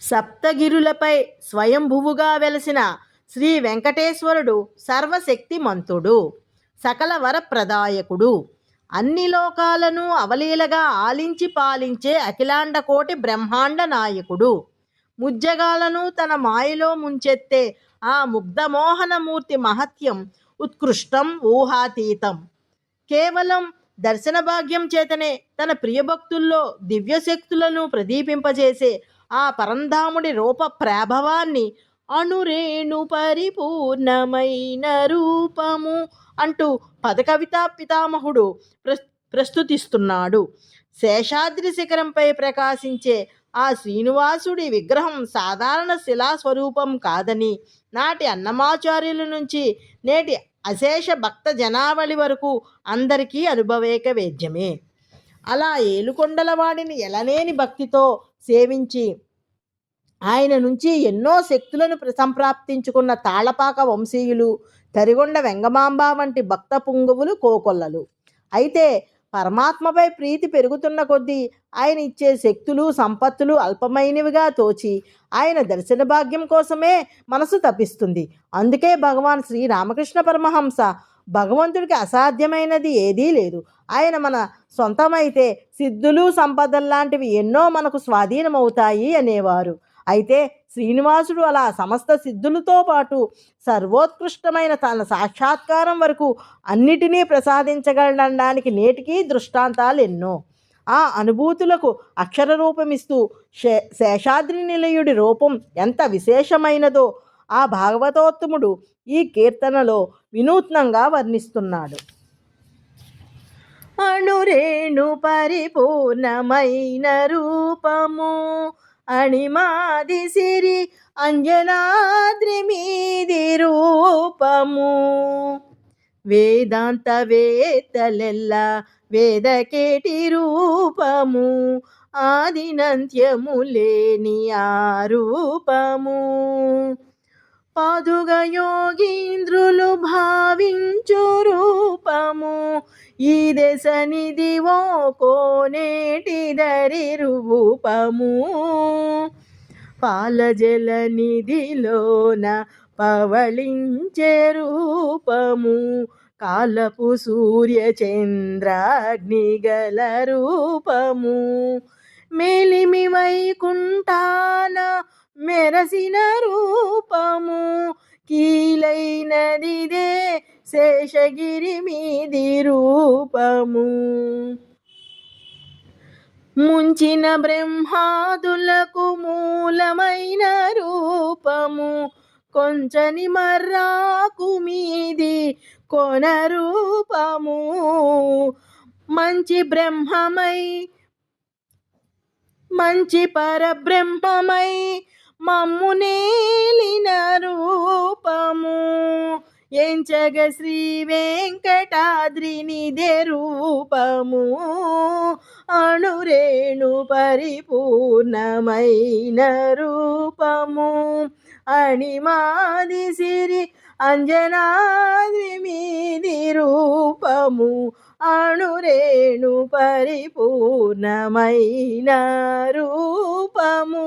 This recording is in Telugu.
సప్తగిరులపై స్వయంభువుగా వెలసిన శ్రీ వెంకటేశ్వరుడు సర్వశక్తిమంతుడు, సకల వరప్రదాయకుడు, అన్ని లోకాలను అవలీలగా ఆలించి పాలించే అఖిలాండ కోటి బ్రహ్మాండ నాయకుడు, ముజ్జగాలను తన మాయలో ముంచెత్తే ఆ ముగ్ధమోహనమూర్తి మహత్యం ఉత్కృష్టం, ఊహాతీతం. కేవలం దర్శన భాగ్యం చేతనే తన ప్రియభక్తుల్లో దివ్యశక్తులను ప్రదీపింపజేసే ఆ పరంధాముడి రూప ప్రాభవాన్ని అణురేణు పరిపూర్ణమైన రూపము అంటూ పదకవితా పితామహుడు ప్రస్తుతిస్తున్నాడు. శేషాద్రి శిఖరంపై ప్రకాశించే ఆ శ్రీనివాసుడి విగ్రహం సాధారణ శిలాస్వరూపం కాదని నాటి అన్నమాచార్యుల నుంచి నేటి అశేష భక్త జనావళి వరకు అందరికీ అనుభవేక వేద్యమే. అలా ఏలుకొండల వాడిని ఎలనేని భక్తితో సేవించి ఆయన నుంచి ఎన్నో శక్తులను సంప్రాప్తించుకున్న తాళపాక వంశీయులు, తరిగొండ వెంగమాంబ వంటి భక్త పుంగవులు కోకొల్లలు. అయితే పరమాత్మపై ప్రీతి పెరుగుతున్న కొద్దీ ఆయన ఇచ్చే శక్తులు, సంపత్తులు అల్పమైనవిగా తోచి ఆయన దర్శన భాగ్యం కోసమే మనసు తపిస్తుంది. అందుకే భగవాన్ శ్రీ రామకృష్ణ పరమహంస భగవంతుడికి అసాధ్యమైనది ఏదీ లేదు, ఆయన మన సొంతమైతే సిద్ధులు, సంపదల్లాంటివి ఎన్నో మనకు స్వాధీనమవుతాయి అనేవారు. అయితే శ్రీనివాసుడు అలా సమస్త సిద్ధులతో పాటు సర్వోత్కృష్టమైన తన సాక్షాత్కారం వరకు అన్నిటినీ ప్రసాదించగలడానికి నేటికీ దృష్టాంతాలు ఎన్నో. ఆ అనుభూతులకు అక్షర రూపమిస్తూ శేషాద్రి నిలయుడి రూపం ఎంత విశేషమైనదో ఆ భాగవతోత్తముడు ఈ కీర్తనలో వినూత్నంగా వర్ణిస్తున్నాడు. అణురేణు పరిపూర్ణమైన రూపము, అణిమాది సిరి అంజనాద్రి మీది రూపము, వేదాంత వేత్తలెల్ల వేదకేటి రూపము, ఆదినంత్యము లేని ఆ రూపము, పాదుగ యోగీంద్రులు భావించు రూపము, ఈ దశ నిధివో కోనేటి దరి రూపము, పాలజల నిధిలోన పవళించే రూపము, కాలపు సూర్య చంద్రాగ్నిగల రూపము, మేలిమి వైకుంఠాన మెరసిన రూపము, కీలైనదిదే శేషగిరి మీది రూపము, ముంచిన బ్రహ్మాదులకు మూలమైన రూపము, కొంచని మర్రాకు మీది కొన రూపము, మంచి బ్రహ్మమై మంచి పరబ్రహ్మమై మమ్మునేలిన రూపము, ఎంచగ శ్రీ వెంకటాద్రి నిదే రూపము, అణురేణు పరిపూర్ణమైన రూపము, అణిమాది సిరి అంజనాద్రి మీది రూపము, అణురేణు పరిపూర్ణమైన రూపము.